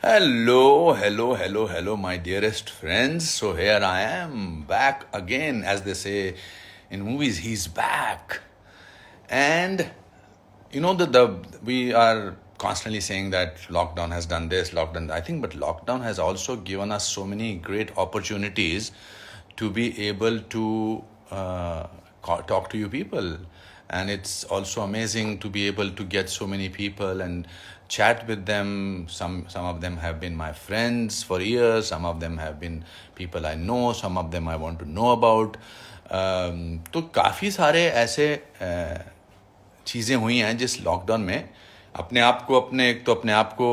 Hello, hello, hello, hello, my dearest friends. So here I am back again, as they say in movies, he's back. And the we are constantly saying that lockdown has done this, lockdown. I think, but lockdown has also given us so many great opportunities to be able to talk to you people, and it's also amazing to be able to get so many people and chat with them. Some of them have been my friends for years, some of them have been people I know, some of them I want to know about. तो काफ़ी सारे ऐसे चीज़ें हुई हैं जिस lockdown में अपने आप को अपने आप को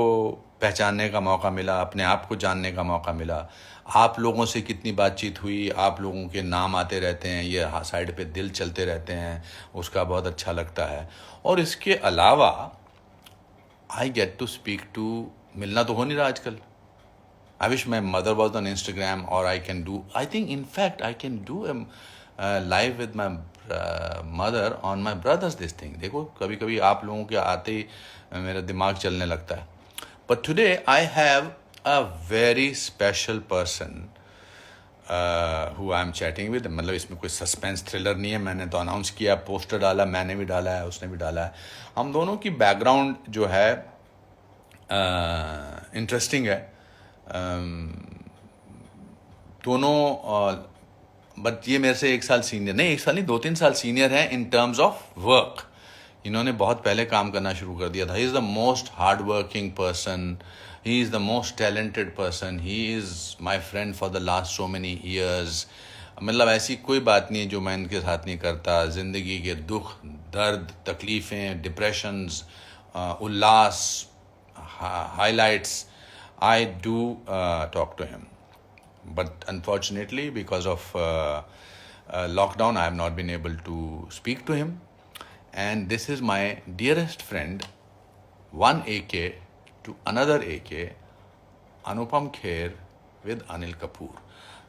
पहचानने का मौका मिला, अपने आप को जानने का मौका मिला। आप लोगों से कितनी बातचीत हुई, आप लोगों के नाम आते रहते हैं, ये साइड पे दिल चलते रहते हैं, उसका बहुत अच्छा लगता है। और इसके अलावा I get to speak to, मिलना तो हो नहीं रहा आजकल। I wish my mother was on Instagram, और I think in fact I can do live with my mother on my brother's this thing. देखो, कभी कभी आप लोगों के आते ही मेरा दिमाग चलने लगता है। But today I have a very special person who I am chatting with. मतलब इसमें कोई सस्पेंस थ्रिलर नहीं है, मैंने तो अनाउंस किया, पोस्टर डाला, मैंने भी डाला है, उसने भी डाला है। हम दोनों की बैकग्राउंड जो है इंटरेस्टिंग है। दोनों बट ये मेरे से 1 साल सीनियर, नहीं 1 साल नहीं, 2-3 साल सीनियर है इन टर्म्स ऑफ वर्क। इन्होंने बहुत पहले काम करना शुरू कर दिया था। ही is the most hard working person, he is the most talented person, he is my friend for the last so many years. मतलब ऐसी कोई बात नहीं है जो मैं इनके साथ नहीं करता। ज़िंदगी के दुख, दर्द, तकलीफ़ें, डिप्रेशंस, उल्लास, highlights, I do talk to him. But unfortunately, because of lockdown, I have not been able to speak to him. And this is my dearest friend, one AK to another AK, Anupam Kher with Anil Kapoor.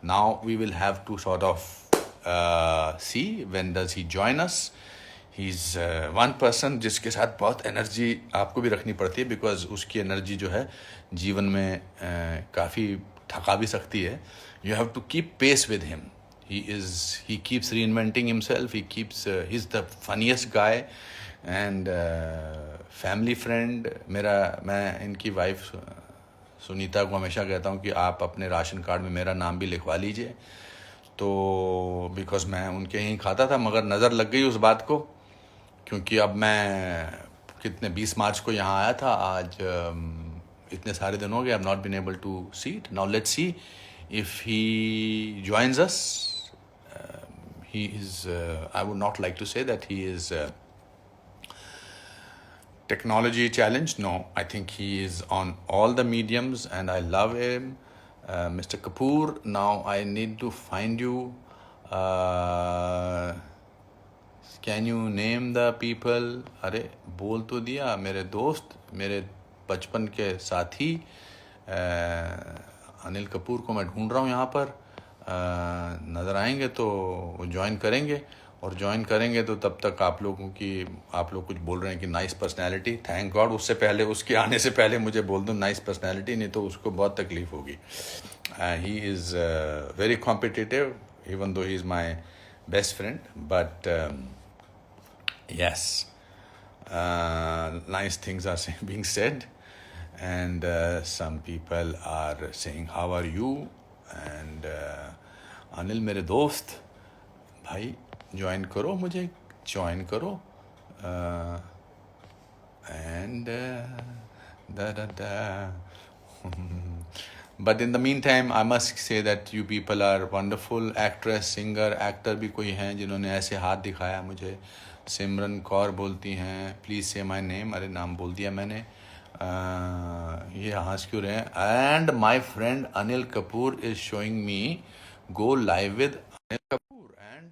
Now we will have to sort of see when does he join us. He is one person जिसके साथ बहुत energy आपको भी रखनी पड़ती है, because उसकी energy जो है जीवन में काफ़ी थका भी सकती है। You have to keep pace with him. He keeps reinventing himself, he is the funniest guy and family friend. मैं इनकी वाइफ सुनीता को हमेशा कहता हूँ कि आप अपने राशन कार्ड में मेरा नाम भी लिखवा लीजिए। तो बिकॉज मैं उनके यहीं खाता था, मगर नज़र लग गई उस बात को, क्योंकि अब मैं कितने 20 मार्च को यहाँ आया था। आज इतने सारे दिन हो गए, I have not been able to see it. Now let's see if he joins us. He is, I would not like to say that he is technology challenge. No, I think he is on all the mediums and I love him. Mr. Kapoor, now I need to find you. Can you name the people? अरे बोल तो दिया, मेरे दोस्त, मेरे बचपन के साथी अनिल कपूर को मैं ढूंढ रहा हूँ यहाँ पर। नज़र आएंगे तो वो ज्वाइन करेंगे, और ज्वाइन करेंगे तो तब तक आप लोग कुछ बोल रहे हैं कि नाइस पर्सनैलिटी। थैंक गॉड, उससे पहले, उसके आने से पहले मुझे बोल दो नाइस पर्सनैलिटी, नहीं तो उसको बहुत तकलीफ होगी। He is very competitive even though he is my best friend, but yes, nice things are being said, and some people are saying how are you, and Anil मेरे दोस्त भाई ज्वाइन करो, मुझे ज्वाइन करो, and da da da. But in the meantime, I must say that you people are wonderful. Actress, singer, actor भी कोई हैं जिन्होंने ऐसे हाथ दिखाया मुझे। सिमरन कौर बोलती हैं प्लीज़ से माई नेम। अरे नाम बोल दिया मैंने। ये हंस क्यों रहे हैं? And my friend Anil Kapoor is showing me go live with Anil Kapoor, and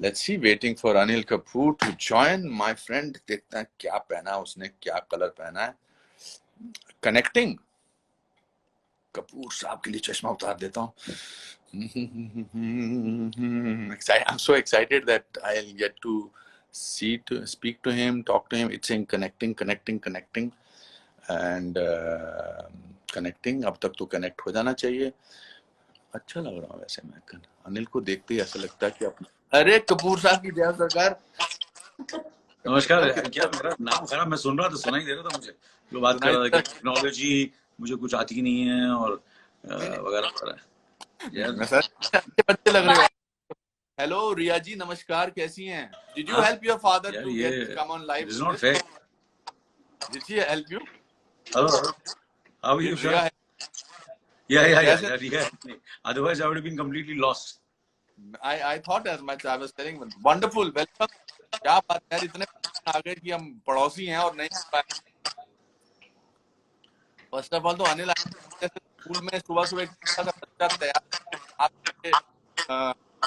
let's see, waiting for Anil Kapoor to join my friend. देखते हैं क्या पहना है उसने, क्या कलर पहना है। कनेक्टिंग। कपूर साहब के लिए चश्मा उतार देता हूँ। I'm so excited that I'll get to speak to him, talk to him. It's saying connecting, and connecting, अब तक तो कनेक्ट हो जाना चाहिए। अच्छा लग रहा हूँ वैसे मैं, अनिल को देखते ही ऐसा लगता है कि अपना, अरे कपूर साहब की जय सरकार। नमस्कार। क्या मेरा नाम खराब मैं सुन रहा था, सुनाई दे रहा था मुझे, जो बात कर रहा था कि टेक्नोलॉजी मुझे कुछ आती नहीं है और वगैरह वगैरह। सर अच्छे बच्चे लग रहे हो। हेलो रिया जी, नमस्कार, कैसी हैं? Did you help your father यार टू ये get come on live it is with not this? Fair. Did she help you? Hello, how are you did sir? Riya? Yeah, Riya. Otherwise I would have been completely lost. I thought as much. I was telling him, wonderful, welcome. क्या बात है यार, इतने आ गए कि हम पड़ोसी हैं और नहीं पाए। फर्स्ट ऑफ ऑल तो अनिल जैसे स्कूल में सुबह सुबह एक छोटा सा बच्चा तैयार आपके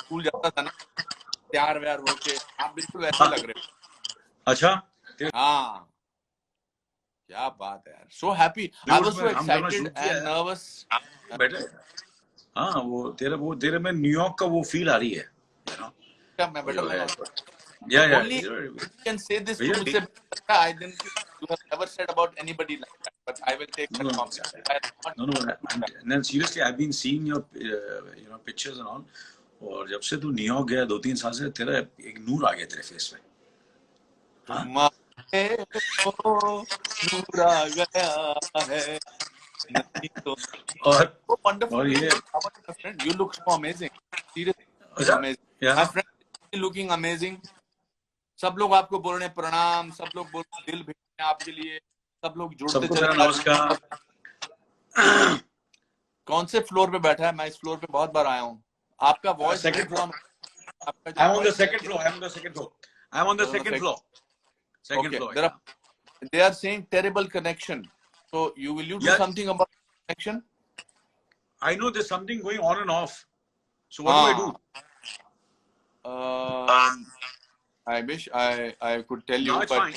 स्कूल जाता था ना, तैयार व्यार होके, आप बिल्कुल वैसे लग रहे हो। अच्छा, हाँ, क्या बात है यार, so happy, I was so हम करना एक्साइटेड शुरू किया एंड है नर्वस। बेटे। हाँ, वो तेरे में न्यूयॉर्क का वो फील आ रही है, you know? क्या मैं वो बेटा जो लग है, रहा हूँ? या Only you can say this to भैया मुझसे ठीक। बेटा, I didn't, you have never said about anybody like that, but I will take that compliment. I will No, not- no, seriously, I've been seeing your pictures and all. और जब से तू New York गया 2-3 साल से, तेरा एक नूर आ गया तेरे फेस पे। हाँ, तुम आए हो, नूर आ गया है, नहीं तो और so wonderful और to ये see. How are you, my friend? You look so amazing. Seriously, looking अच्छा, amazing. या My friend is looking amazing. सब लोग आपको बोल रहे हैं प्रणाम, सब लोग बोल रहे हैं दिल भेज रहे हैं आपके लिए, सब लोग जुड़ते सबको चले मेरा जा नमस्कार। रहे हैं। कौन से फ्लोर पे बैठा है? मैं इस फ्लोर पे बहुत बार आया हूँ। आपका वॉइस सेकंड ब्रेक फ्लोर। हुआ, आपका जो I'm on the voice second floor. I'm on the second floor. I'm on the second floor. Second okay, floor, there yeah. Are, they are saying terrible connection, so will you do Yeah, something about connection? I know there's something going on and off. So what do I हाँ, do? I wish I could tell Now you, it's but fine.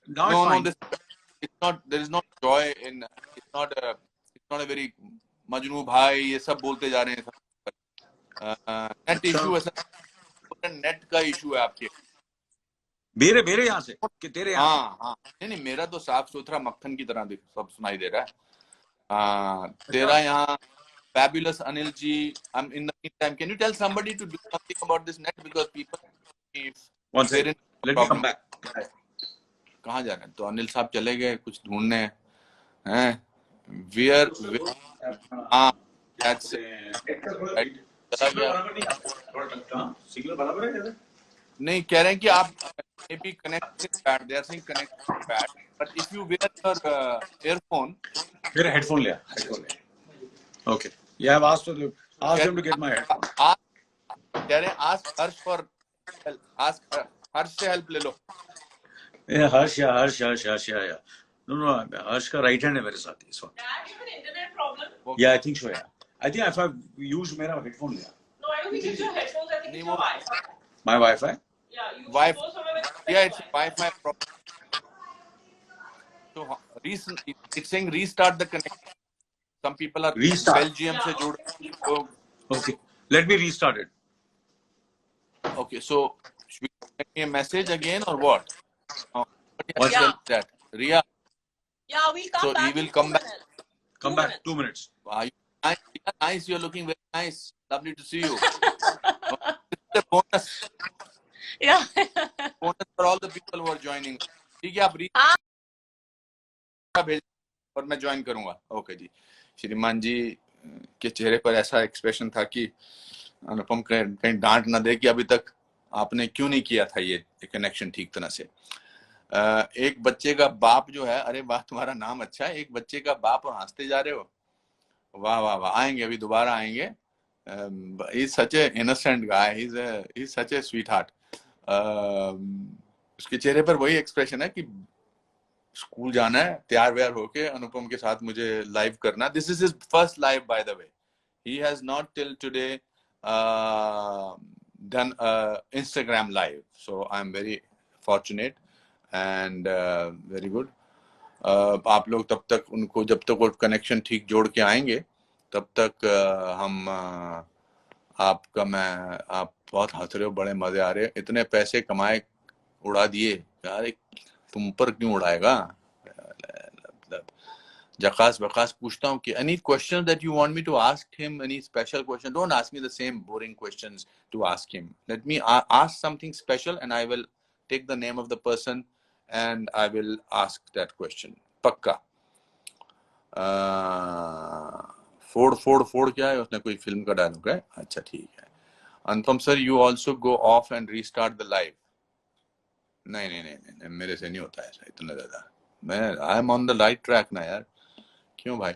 Now it's no, fine. this, it's not, there is no joy in, it's not a very Majnu भाई ये सब बोलते जा रहे हैं सब। Net अच्छा, इशू है, नेट का इशू है आपके। मेरे मेरे यहाँ से कि तेरे यहाँ से? हाँ हाँ, नहीं नहीं, मेरा तो साफ सुथरा मक्खन की तरह सब सुनाई दे रहा है। अच्छा, तेरा यहाँ fabulous Anil ji. In the meantime, can you tell somebody to do something about this net, because people, one if they're second. in Let me come problem, back. कहाँ जा रहे हैं? तो अनिल साहब चले गए कुछ ढूंढने हैं। Where, हाँ, that's it, right? चला सिग्नल गया। बराबर नहीं आता, थोड़ा टकता। हाँ, सिग्नल बराबर है क्या? नहीं, कह रहे हैं कि आप maybe connected bad, they are saying connected bad, but if you wear your earphone, मेरा हेडफोन लिया, हेडफोन लिया। Okay. Yeah, I've asked कह them to get my headphone. कह रहे हैं ask Harsh for help, ask हर्ष से help ले लो। Yeah, Harsh, yeah. No, Harsh का right hand है मेरे साथ इस वक्त। Dad, you have an internet problem? Okay. Yeah, I think so, yeah. I think if I use मेरा headphone लिया। No, I don't think it's your headphones. I think नहीं, it's your वो Wi-Fi. My Wi-Fi? Yeah, you should Wi-Fi, go somewhere with yeah, better it's a Wi-Fi. Wi-Fi problem. So it's saying restart the connection. Some people are Restart. Belgium से Yeah, जुड़ okay. लोग। Okay. Let me restart it. Okay, so should we send me a message again or what? Somebody has What's to tell Yeah. me that. Ria, Yeah, we'll come so he back will in come 2 back. minutes. Come Two back. minutes. 2 minutes. You nice, Ria, nice. You're looking very nice. Lovely to see you. This is a bonus Yeah. for all the people who are joining. ठीक है, आप रीता हाँ, भेज और मैं join करूंगा। Okay जी। श्रीमान जी के चेहरे पर ऐसा एक्सप्रेशन था कि अनुपम कहीं डांट ना दे कि अभी तक आपने क्यों नहीं किया था ये कनेक्शन ठीक तरह से। एक बच्चे का बाप जो है, अरे वाह तुम्हारा नाम अच्छा है, एक बच्चे का बाप और हंसते जा रहे हो, वाह वाह वाह। आएंगे, अभी दोबारा आएंगे। He's such a innocent guy, he's such a sweetheart. उसके चेहरे पर वही एक्सप्रेशन है कि स्कूल जाना है, तैयार व्यार होके अनुपम के साथ मुझे लाइव करना। This is his first live by the way. He has not till today done Instagram live, so I'm very fortunate and very good. आप लोग तब तक उनको, जब तक वो कनेक्शन ठीक जोड़ के आएंगे तब तक हम आपका, मैं, आप बहुत हंस रहे हो, बड़े मजे आ रहे हैं, इतने पैसे कमाए उड़ा दिए यार, तुम पर क्यों उड़ाएगा। जकास बकास पूछता हूँ कि any question that you want me to ask him, any special question, don't ask me the same boring questions to ask him. Let me ask something special and I will take the name of the person and I will ask that question. पक्का. फोड़ फोड़ फोड़ क्या है, उसने कोई film का dialogue है. अच्छा ठीक है. Anupam sir, you also go off and restart the live. नहीं नहीं नहीं नहीं, मेरे से नहीं होता ऐसा इतना ज्यादा. मैं I am on the right track ना यार. क्यों भाई?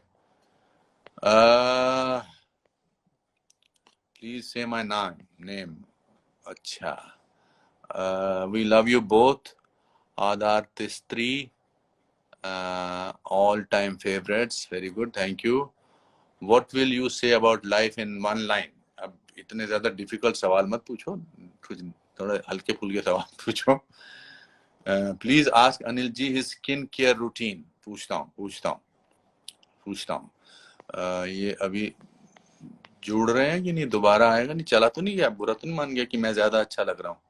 Please say my name. अच्छा. We love you both. आधार तिस्त्री. All time favorites. Very good, thank you. What will you say about life in one line? अब इतने ज्यादा डिफिकल्ट सवाल मत पूछो, कुछ थोड़ा हल्के फुल्के सवाल पूछो. Please ask Anil ji his skin care routine. पूछता हूँ. ये अभी जुड़ रहे हैं कि नहीं, दोबारा आएगा नहीं, चला तो नहीं गया, बुरा तो नहीं मान गया कि मैं ज्यादा अच्छा लग रहा हूँ.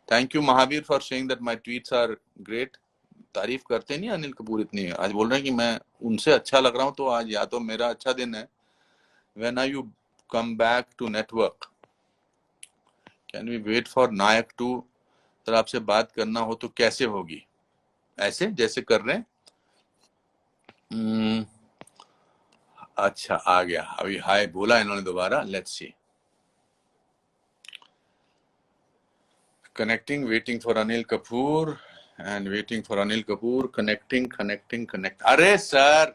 Thank you Mahavir for saying that my tweets are great. तारीफ करते नहीं अनिल कपूर इतनी. आज बोल रहे हैं कि मैं उनसे अच्छा लग रहा हूँ, तो आज या तो मेरा अच्छा दिन है. When are you come back to network? Can we wait for Nayak 2? Sir आपसे बात करना हो तो कैसे होगी? ऐसे जैसे कर रहे हैं. अच्छा आ गया अभी. हाय बोला इन्होंने दोबारा. Let's see. Connecting. Waiting for Anil Kapoor and waiting for Anil Kapoor. Connect. अरे सर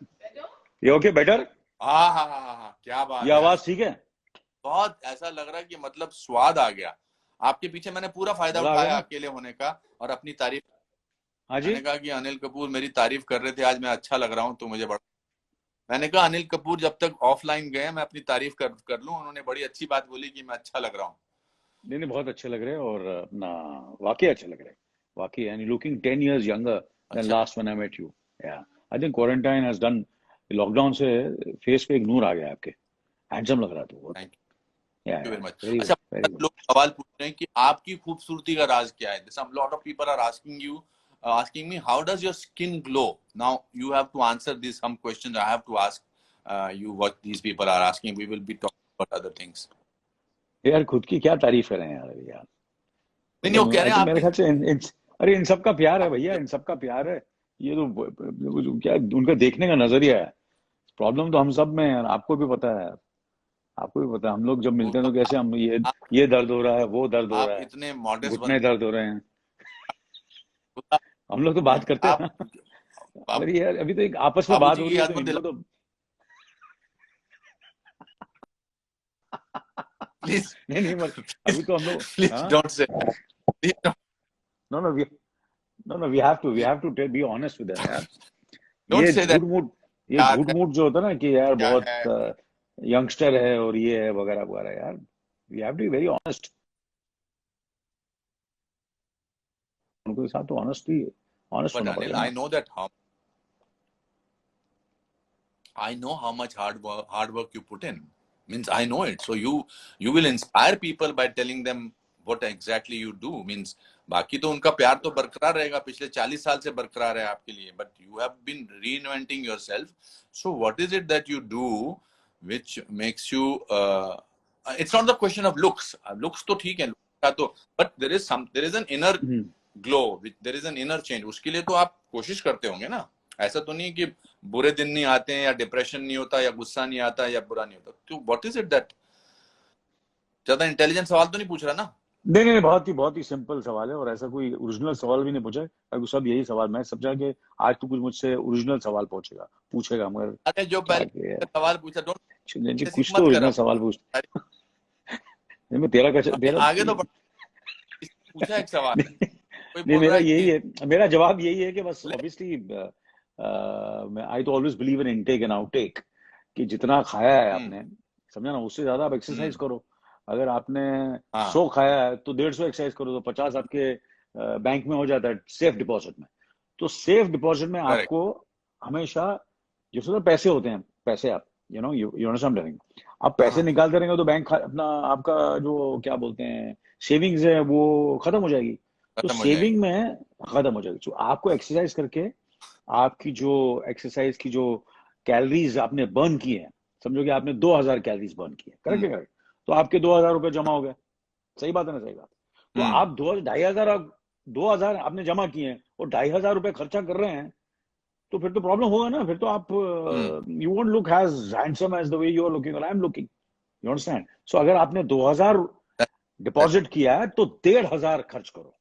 ये ओके बेटर. हाँ, क्या बात ये है. आवाज ठीक है. बहुत ऐसा लग रहा है कि मतलब स्वाद आ गया. आपके पीछे मैंने पूरा फायदा मजा आ उठाया गया. अकेले होने का और अपनी तारीफ. हाँ जी. मैंने कहा कि अनिल कपूर मेरी तारीफ कर रहे थे, आज मैं अच्छा लग रहा हूँ तो मुझे बड़ा. मैंने कहा अनिल कपूर जब तक ऑफलाइन गए मैं अपनी तारीफ कर लूं. उन्होंने बड़ी अच्छी बात बोली कि मैं अच्छा लग रहा हूँ. नहीं नहीं, बहुत अच्छे लग रहे हैं और अपना वाकई अच्छे लग रहे हैं. वाकई and looking 10 years younger than अच्छा. last when I met you. Yeah, I think quarantine has done. Lockdown से फेस पे एक नूर आ गया आपके. हैंडसम लग रहा था बहुत. थैंक या यू वेरी मच. वेरी अच्छा, गुड वेरी गुड. लोग सवाल पूछ रहे हैं कि आपकी खूबसूरती का राज क्या है. Some lot of people are asking me how does your skin glow. Now you have to answer these some questions. I have to ask you what these people are asking. We will be talking about other things. यार खुद की क्या तारीफ करें यार. यार नहीं, वो कह रहे हैं मेरे ख्याल से अरे इन सबका प्यार है भैया. इन सबका प्यार है. ये तो क्या उनका देखने का नजरिया है. प्रॉब्लम तो हम सब में है यार. आपको भी पता है यार. आपको भी पता है हम लोग जब मिलते हैं तो कैसे हम ये दर्द हो रहा है, वो दर्द हो आप रहा है, इतने मॉडेस्ट घुटने दर्द हो रहे हैं. हम लोग तो बात करते हैं ना. अरे यार अभी तो एक आपस में बात हो रही है तो इनको तो प्लीज नहीं अभी तो हम लोग please don't say. No, we have to be honest with them यार. Don't ये say that. गुड मूड जो होता है ना कि यार बहुत यंगस्टर है और ये है वगैरह वगैरह यार. We have to be very honest. उनके साथ तो honest होना पड़ेगा. I know how much hard work you put in. Means I know it. So you will inspire people by telling them what exactly you do. Means बाकी तो उनका प्यार तो बरकरार रहेगा. पिछले 40 साल से बरकरार है आपके लिए. But you have been reinventing yourself. So what is it that you do which makes you? It's not the question of looks. Looks तो ठीक है. तो but there is an inner glow. There is an inner change. उसके लिए तो आप कोशिश करते होंगे ना. ऐसा तो नहीं कि बुरे दिन नहीं आते हैं या डिप्रेशन नहीं होता या गुस्सा नहीं आता या बुरा नहीं होता. तो व्हाट इज इट दैट. ज्यादा इंटेलिजेंट सवाल तो नहीं पूछ रहा ना. नहीं बहुत ही सिंपल सवाल है और ऐसा कोई ओरिजिनल सवाल भी नहीं पूछा है. सब यही सवाल. मैं समझा कि आज तो कुछ मुझसे ओरिजिनल सवाल पूछेगा मगर अरे जो पहले सवाल पूछा कुछ तो ओरिजिनल सवाल पूछ. मैं तेरा आगे तो पूछा एक सवाल. नहीं मेरा यही है. मेरा जवाब यही है कि बस ऑब्वियसली आई तो always believe in intake and outtake. कि जितना खाया है आपने समझा ना, उससे ज्यादा आप एक्सरसाइज करो. अगर आपने 100 खाया है तो 150 एक्सरसाइज करो तो 50 आपके बैंक में हो जाता है सेफ डिपॉजिट में. तो सेफ डिपॉजिट में आपको हमेशा जैसे पैसे होते हैं, पैसे आप यू अंडरस्टैंड. आप पैसे निकालते रहेंगे तो बैंक अपना आपका जो क्या बोलते हैं सेविंग्स है वो खत्म हो जाएगी. तो सेविंग में खत्म हो जाएगी. तो आपको एक्सरसाइज करके आपकी जो एक्सरसाइज की जो कैलोरीज आपने बर्न किए हैं, समझो कि आपने 2000 कैलोरीज बर्न किए, करेक्ट है करेक्ट, तो आपके 2000 रुपए जमा हो गए। सही बात है ना? सही बात। तो आप 2,500 आपने जमा किए हैं और 2,500 रुपए खर्चा कर रहे हैं, तो फिर तो प्रॉब्लम होगा ना। फिर तो आप you won't look as handsome as the way you are looking और I am looking, you understand? So अगर आपने 2000 डिपॉजिट किया है तो 1,500 खर्च करो,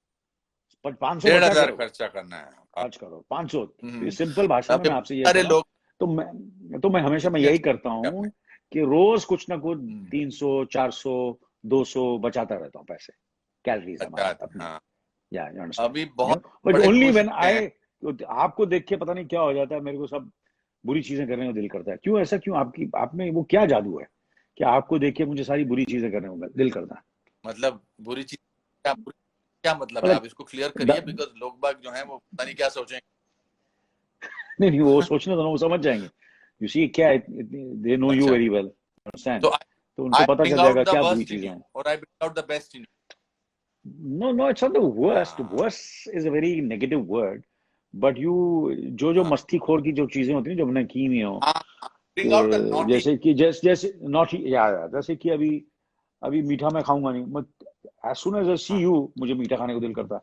पर 500 बचा 1,500 करो, खर्चा करना है। खर्च करो 500। तो ये सिंपल भाषा में अब मैं आपसे ये सारे कह रहा हूँ। लोग तो मैं हमेशा मैं यही करता हूँ कि रोज कुछ ना कुछ 300 400 200 बचाता रहता हूँ पैसे, कैलोरीज हमारी अच्छा, अपनी। हाँ, या यू अंडरस्टैंड, अभी यू बहुत नो, बट बड़े ओनली खुश व्हेन होते हैं। आई, आपको देख के पता नहीं क्या हो जाता है, मेरे को सब बुरी चीजें करने को दिल करता है। क्यों ऐसा? क्यों? आपकी आप में वो क्या जादू है कि आपको देख के मुझे सारी बुरी चीजें करने को दिल करता है? मतलब बुरी चीज क्या मतलब है? मतलब आप इसको क्लियर करिए, बिकॉज लोग बाग जो हैं वो पता नहीं क्या सोचेंगे। नहीं नहीं, वो सोचने दो ना, वो समझ जाएंगे। यू सी क्या, दे नो यू अच्छा, वेरी वेल, अंडरस्टैंड? तो तो उनको आई पता ब्रिंग चल जाएगा आउट द क्या बुरी वर्स्ट इन चीजें यू हैं। और I bring out the best in you. No, no, it's not the worst. Worst is a very negative word. But you, जो हाँ, मस्ती की जो चीजें होती हैं, जो हमने की हुई हो, हाँ, ब्रिंग आउट द कि नॉटी। जैसे नॉट यार, जैसे कि अभी अभी मीठा मैं खाऊंगा नहीं, मैं as soon as I see you मुझे मीठा खाने को दिल करता है,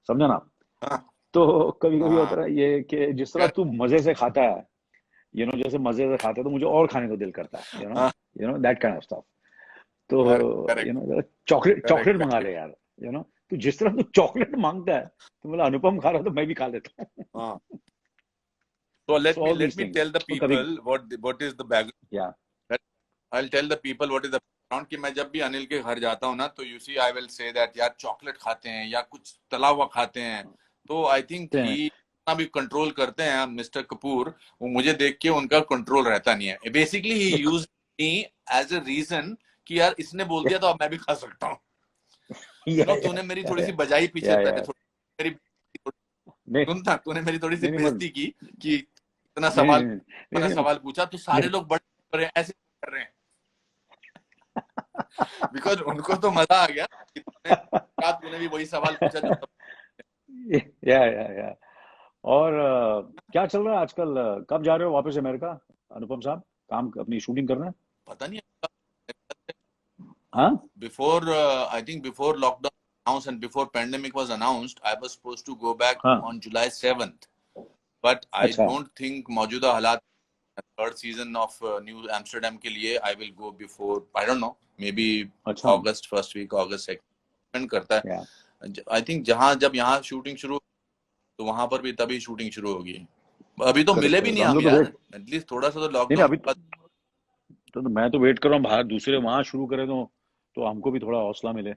समझा ना? हाँ, तो कभी कभी होता हाँ, है ये कि जिस तरह तू मजे से खाता है, जैसे मजे से खाता है, तो मुझे और खाने को दिल करता है, हाँ, दैट काइंड ऑफ स्टफ। तो करेक्ट, चॉकलेट करेक्ट, चॉकलेट मंगा ले करेक्ट। यार, तो जिस तरह तू चॉकलेट मांगता है, तो मतलब अनुपम खा रहा है तो मैं भी खा लेता हूँ। हाँ, so so all let these me things. tell the तो कभी, people what is the background. या I'll tell the people what is the background कि मैं जब भी अनिल के घर जाता हूँ ना, तो you see I will say that यार चॉकलेट खाते हैं या कुछ तला हुआ खाते हैं, तो आई थिंक ही इतना भी कंट्रोल करते हैं मिस्टर कपूर, वो मुझे देख के उनका कंट्रोल रहता नहीं है। Basically he use me as a reason कि यार इसने बोल दिया तो अब मैं भी खा सकता हूँ। तूने मेरी थोड़ी सी बजाई पीछे, या मेरी नहीं सुन था, तूने मेरी थोड़ी सी नहीं नहीं बेइज्जती की कि इतना नहीं सवाल नहीं नहीं नहीं सवाल पूछा, तो सारे नहीं लोग बड़े कर रहे हैं, ऐसे कर रहे हैं, बिकॉज उनको तो मजा आ गया कि तूने भी वही सवाल पूछा जो सब। या और क्या चल रहा है आजकल? कब जा रहे हो वापस अमेरिका, अनुपम साहब, काम अपनी शूटिंग करना है? पता नहीं, हाँ, before I think before lockdown announced and before pandemic was announced, I was supposed to go back हाँ, on July 7th, but I अच्छा don't think मौजूदा हालात third season of new Amsterdam के लिए I will go before, I don't know, may be अच्छा, अगस्त, first week अगस्त, depend करता है। या आई थिंक जब यहाँ शूटिंग शुरू तो वहां पर भी तभी शूटिंग शुरू होगी। अभी तो मिले करेक्ट भी करेक्ट, नहीं हम हम लोग तो यार, वेट, एटलीस्ट थोड़ा सा तो नहीं नहीं लॉकडाउन अभी के बाद। तो मैं तो वेट कर रहा हूँ बाहर, दूसरे वहां शुरू करें तो हमको भी थोड़ा हौसला मिले,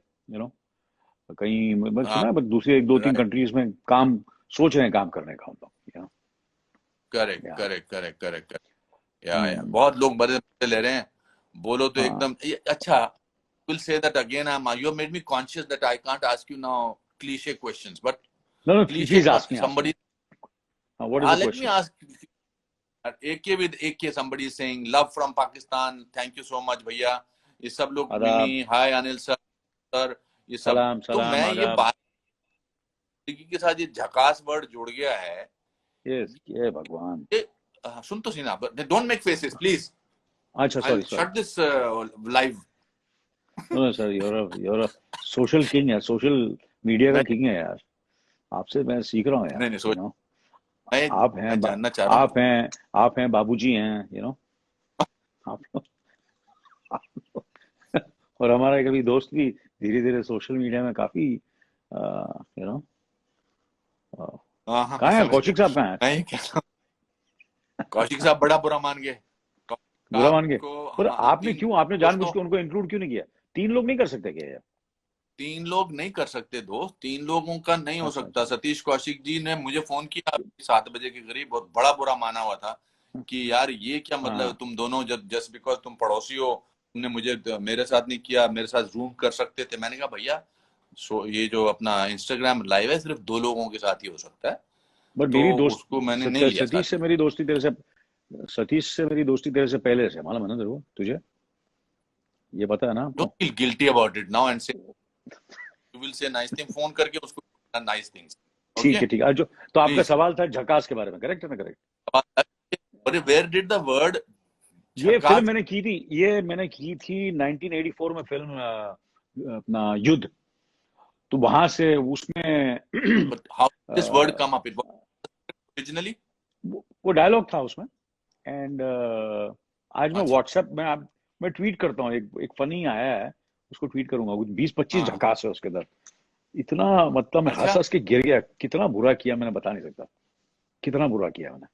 कहीं मैं हाँ, सुना है, बट दूसरी एक दो तीन कंट्रीज में काम सोच रहे हैं, काम करने का हम लोग, करेक्ट या करेक्ट करेक्ट करेक्ट, या बहुत लोग बड़े मजे ले रहे हैं, बोलो तो हाँ, एकदम अच्छा। Will say that again, you made me conscious that I can't ask you now cliche questions, but no cliche please ask me, somebody, what is the let me question? ask, AK with AK, somebody is saying love from Pakistan, thank you so much भैया, ये सब लोग, मिमी, आदाब, हाय Anil sir, ये सब। सलाम तो सलाम मैं ये आदाब। बात के साथ ये झकास वर्ड जुड़ गया है, ये भगवान, ये सुन तो सीना, डोंट मेक फेसेस प्लीज, अच्छा I sorry sorry, shut this live. No sir, you're a social king है, सोशल मीडिया का नहीं किंग है यार, आपसे मैं सीख रहा हूँ यार, नहीं नहीं, सोच, आप हैं मैं जानना चाह रहा हूँ। आप हैं बाबूजी हैं, आप और हमारा कभी दोस्त भी धीरे धीरे सोशल मीडिया में काफी, यू नो हाँ हाँ, मैं कहाँ हैं समझ गया। कौशिक साहब, कहाँ हैं? मैं ये कह रहा हूँ, कौशिक साहब बड़ा बुरा मान गए बुरा मान गए? आपको, पर हमारे आपने जानबूझ दोस्तों, के उनको इंक्लूड क्यों नहीं किया? 3 लोग नहीं कर सकते क्या यार? 3 लोग नहीं कर सकते दोस्त, 3 लोगों का नहीं हो अच्छा सकता। अच्छा, सतीश कौशिक जी ने मुझे फोन किया 7 बजे के करीब, बहुत बड़ा बुरा माना हुआ था कि यार ये क्या मतलब, हाँ तुम दोनों जस्ट बिकॉज तुम पड़ोसी हो, तुमने मुझे मेरे साथ नहीं किया, मेरे साथ जूम कर सकते थे। मैंने कहा भैया, ये जो अपना इंस्टाग्राम लाइव है सिर्फ 2 लोगों के साथ ही हो सकता है, बट तो मेरी दोस्त उसको मैंने नहीं लिया सतीश साथ से में। मेरी दोस्ती तेरे से, सतीश से मेरी दोस्ती तेरे से पहले से, मालूम है ना तेरे को, तुझे ये पता है ना डोंट आपको? Feel guilty about it now and say you will say nice thing, phone करके उसको नाइस थिंग्स, ओके। ठीक है ठीक है। तो आपका सवाल था झकास के बारे में, करेक्ट है ना? Correct. where did the word ये झकास? फिल्म मैंने की थी 1984 में, फिल्म अपना युद्ध। तो वहां से उसमें But how did this word a, come up? It was originally? वो डायलॉग था उसमें। एंड आज मैं अच्छा, व्हाट्सएप में मैं ट्वीट करता हूँ, एक फनी आया है, उसको ट्वीट करूंगा। 20-25 हाँ, झकास है उसके अंदर। इतना, मतलब मैं हंस अच्छा, हंस के गिर गया। कितना बुरा किया मैंने बता नहीं सकता, कितना बुरा किया मैंने।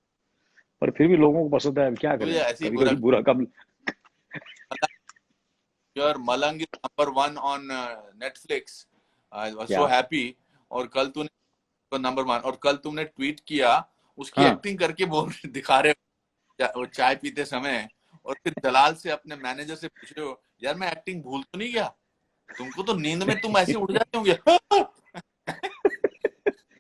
पर फिर भी लोगों को पसंद है, अब क्या तुझे करें, ऐसे ही कभी बुरा कभी बुरा कम। Your Malang is number one on Netflix. I was so क्या? happy. और कल तूने तो नंबर वन, और कल तुमने ट्वीट किया उसकी हाँ। एक्टिंग करके बोल दिखा रहे हो वो चाय पीते समय, और फिर दलाल से अपने मैनेजर से पूछ रहे हो यार मैं एक्टिंग भूल तो नहीं गया? तुमको तो नींद में तुम ऐसे उड़ जाते होंगे।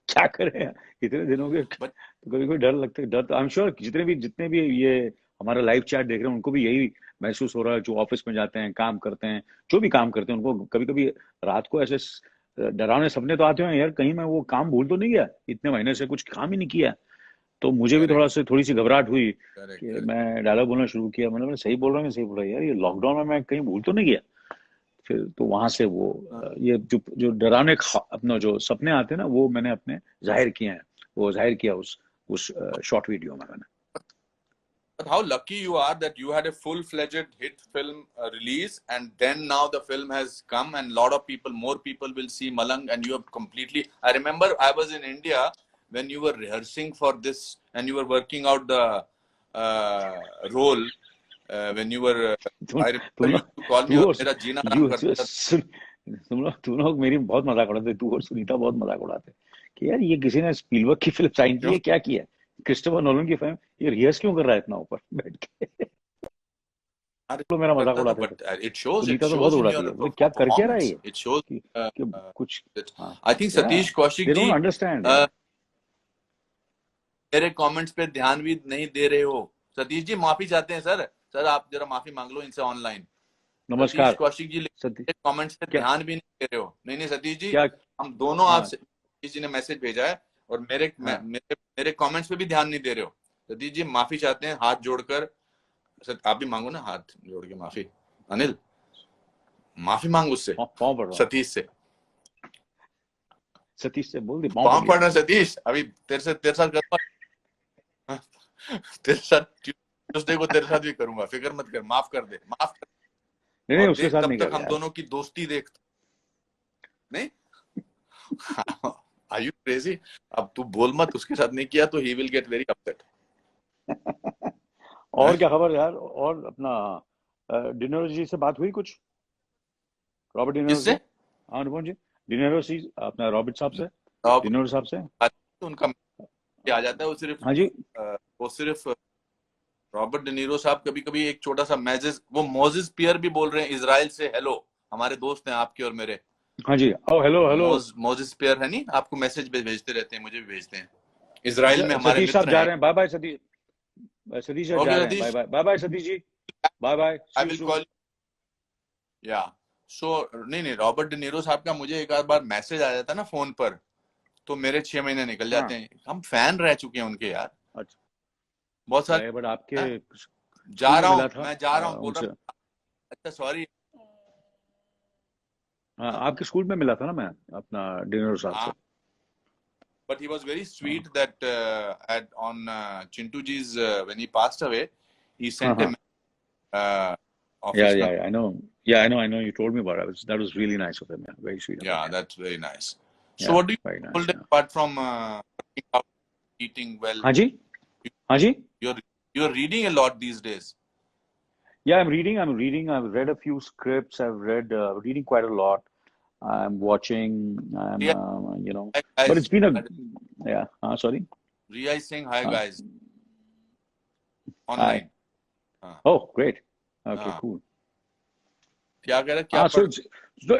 क्या करें यार, इतने दिनों के बट तो कभी कोई डर लगता है। डर तो आई एम श्योर जितने भी ये हमारा लाइव चैट देख रहे हैं, उनको भी यही महसूस हो रहा है। जो ऑफिस में जाते हैं, काम करते हैं, जो भी काम करते हैं, उनको कभी कभी रात को ऐसे डरावने सपने तो आते हैं यार, कहीं मैं वो काम भूल तो नहीं गया, इतने महीने से कुछ काम ही नहीं किया। तो मुझे भी करेक्ट, थोड़ी सी घबराहट हुई करेक्ट, कि करेक्ट। मैं डायलॉग बोलना शुरू किया। मैं सही बोल रहा हूँ, सही बोल रहा है यार, ये लॉकडाउन में मैं कहीं भूल तो नहीं गया। फिर तो वहां से वो ये जो जो डरावने अपना जो सपने आते हैं ना, वो मैंने अपने जाहिर किए हैं। वो जाहिर किया उस शॉर्ट वीडियो में मैंने। But how lucky you are that you had a full-fledged hit film release, and then now the film has come, and a lot of people, more people will see Malang, and you have completely. I remember I was in India when you were rehearsing for this, and you were working out the role. When you were, तुम I तुम remember you लोग used to call me, तू और और मेरा जीना you हराम करता था। तुम लोग मेरी बहुत मजाक उड़ाते, तू और सुनीता बहुत मजाक उड़ाते कि यार ये किसी ने स्पीलबर्ग की फिल्म साइन की क्यों? है, क्या किया है, क्रिस्टोफर नोलन की फिल्म, ये रिहर्स क्यों कर रहा है इतना ऊपर बैठ के। अरे तो मेरा मजाक करता था, उड़ाते थे। but it सुनीता तो बहुत shows in उड़ाती है, your बोले क्या कर क्या रहा है performance. ये, It shows. कि कुछ। That हाँ। I think या Satish Kaushik they don't ji. Understand uh, यार। मेरे कमेंट्स पे ध्यान भी नहीं दे रहे हो। सतीश जी माफी चाहते हैं सर। सर आप जरा माफी मांग लो इनसे ऑनलाइन। सतीश नमस्कार कौशिक जी सती कमेंट्स पे क्या ध्यान भी नहीं दे रहे हो। नहीं नहीं सतीश जी, क्या? हम दोनों हाँ आपसे, सतीश जी ने मैसेज भेजा है, और हाँ। मेरे कमेंट्स पे भी ध्यान नहीं दे रहे हो। सतीश जी माफी चाहते हैं हाथ जोड़कर। आप भी मांगो ना हाथ जोड़ के माफी। अनिल माफी मांग उससे, पाँव पड़ रहा हूँ, सतीश से। सतीश से बोल दी, पाँव पड़ पाँव गया। पड़ रहा सतीश, अभी तेरे साथ करूंगा। तेरे साथ ट्यूसडे को तेरे साथ भी करूंगा, फिक्र मत कर, माफ कर दे, माफ कर। नहीं और उसके देख साथ तब नहीं तक कर हम यार। दोनों की दोस्ती देख। नहीं आर यू क्रेजी? अब तू बोल मत, उसके साथ नहीं किया तो he will get very upset. और क्या खबर यार? और अपना डिनरो जी से बात हुई कुछ? रॉबर्ट डिनरो से? किससे? हाँ अनुपम जी, डिनरो जी अपना रॉबर्ट साहब से, अब डिनरो साहब से। उनका आ जाता है, हाँ जी। वो सिर्फ रॉबर्ट डिनीरो साहब कभी कभी एक छोटा सा मैसेज, वो मोजिस पियर भी बोल रहे हैं इजराइल से हेलो, हमारे दोस्त हैं आपके और मेरे। हाँ जी, ओ हेलो हेलो। मोजिस पियर है नहीं, आपको मैसेज भेजते रहते हैं, मुझे भी भेजते हैं। इजराइल में हमारे सतीश साहब मित्र जा हैं। रहे हैं, बाय बाय सतीश। सतीश साहब ओके जा रहे हैं, bye Satish, bye, bye bye Satish ji, bye bye, see I you will soon. Call. या सो नहीं नहीं, रॉबर्ट डिनीरो साहब का मुझे एक आध बार मैसेज आ जाता है ना फोन पर, तो मेरे 6 महीने निकल हाँ। जाते हैं। हम फैन रह चुके हैं उनके यार, अच्छा, बहुत सारे। बट आपके हाँ? जा स्कूल में रहा मिला हूँ, था मैं जा रहा हूँ, बोल उनसे। रहा। अच्छा सॉरी। हाँ, हाँ आपके स्कूल में मिला था ना मैं अपना डिनरो साहब से। हाँ, but he was very हाँ sweet that at on Chintu ji's when he passed away, he हाँ sent a हाँ। office number. I know. Yeah, I know. You told me about it. That was really nice of him. Yeah, very sweet of him. Yeah, Yeah, that's very nice. So yeah, what do you very do nice. all day Yeah. apart from working out, eating well? हाँ जी, You- हाँ जी. You're reading a lot these days. Yeah, I'm reading. I've read a few scripts. I've read reading quite a lot. I'm watching. Ria, hi But it's guys. been a yeah. Sorry. Ria is saying hi Uh, guys Hi. online. हाँ Oh, great. Okay, हाँ, cool. क्या कह रहे, क्या So पढ़?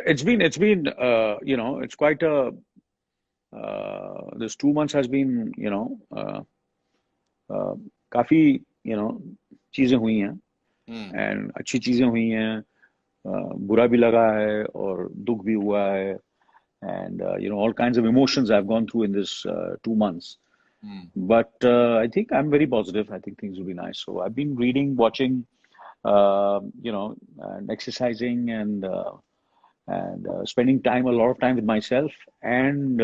it's been it's quite a this 2 months has been काफी चीजें हुई हैं, एंड अच्छी चीजें हुई हैं, बुरा भी लगा है और दुख भी हुआ है, and all kinds of emotions I've gone through in this 2 months. But I think I'm very positive. I think things will be nice. So I've been reading, watching, and exercising and spending a lot of time with myself and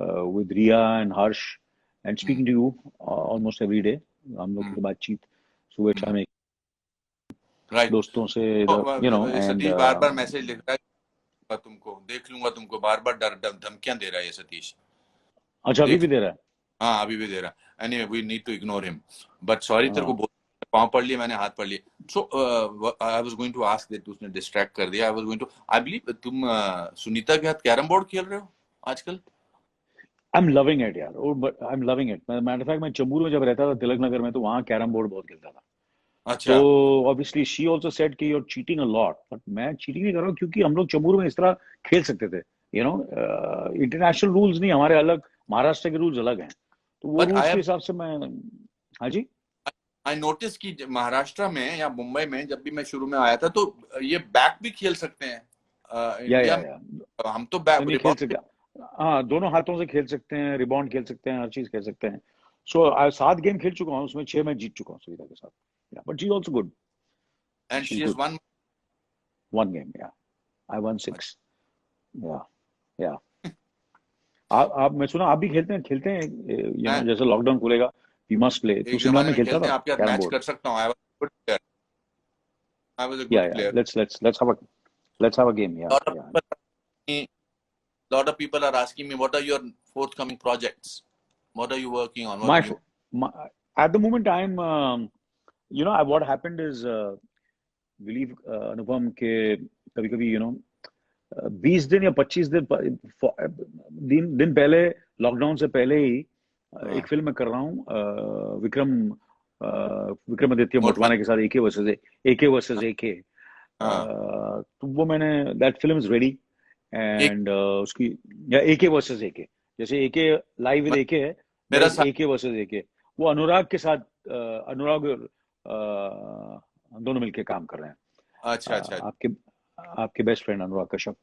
with Ria and Harsh and speaking to you almost every day. हम लोग की बातचीत सुबह शाम एक right दोस्तों से and Satish bar bar message लिख रहा है तुमको देख लूंगा तुमको बार बार धमकियां दे रहा है ये सतीश अच्छा अभी भी दे रहा है हाँ अभी भी दे रहा है anyway we need to ignore him but sorry तेरे को पाँव पढ़ लिए मैंने हाथ पढ़ लिए so I was going to ask that उसने डिस्ट्रैक्ट कर दिया I was going to I believe तुम सुनीता के साथ कैरम बोर्ड खेल रहे हो आजकल I'm loving it यार I'm loving it matter of fact मैं चंबूर में जब रहता था तिलक नगर में तो वहाँ कैरम बोर्ड बहुत खेलता था अच्छा तो ऑब्वियसली शी आल्सो सेड कि you are cheating a lot but मैं चीटिंग नहीं कर रहा हूँ क्योंकि हम लोग चंबूर में इस तरह खेल सकते थे इंटरनेशनल रूल्स नहीं हमारे अलग महाराष्ट्र के रूल्स अलग हैं तो वो रूल्स के हिसाब से मैं हाँ जी आई नोटिस कि महाराष्ट्र में या मुंबई में जब भी मैं शुरू में आया था तो ये बैक भी खेल सकते हैं इंडिया में हम तो बैक खेल सकते हाँ दोनों हाथों से खेल सकते हैं रिबाउंड खेल सकते हैं हर चीज खेल सकते हैं सो 7 गेम खेल चुका हूँ उसमें 6 मैं जीत चुका हूँ सुविधा के साथ but she is also good and she has one game I one 6 या आप मैं सुना आप भी खेलते हैं जैसे लॉकडाउन खुलेगा वी मस्ट प्ले तू शिमला में खेलता था आपके साथ मैच कर सकता हूं I was good player I was a good player let's have a game lot of people are asking me what are your forthcoming projects what are you working on at the moment I'm what happened is believe Anupam ke kabhi 20 दिन या 25 दिन पहले lockdown से पहले ही एक film मैं कर रहा हूँ विक्रमादित्य मोटवाने के साथ एके वर्सेस एके तो वो मैंने that film is ready and उसकी या एके वर्सेस एके जैसे एके लाइव विद एके है मेरा एके वर्सेस एके वो अनुराग के साथ अनुराग दोनों मिलके काम कर रहे हैं अच्छा आपके best friend Anurag Kashyap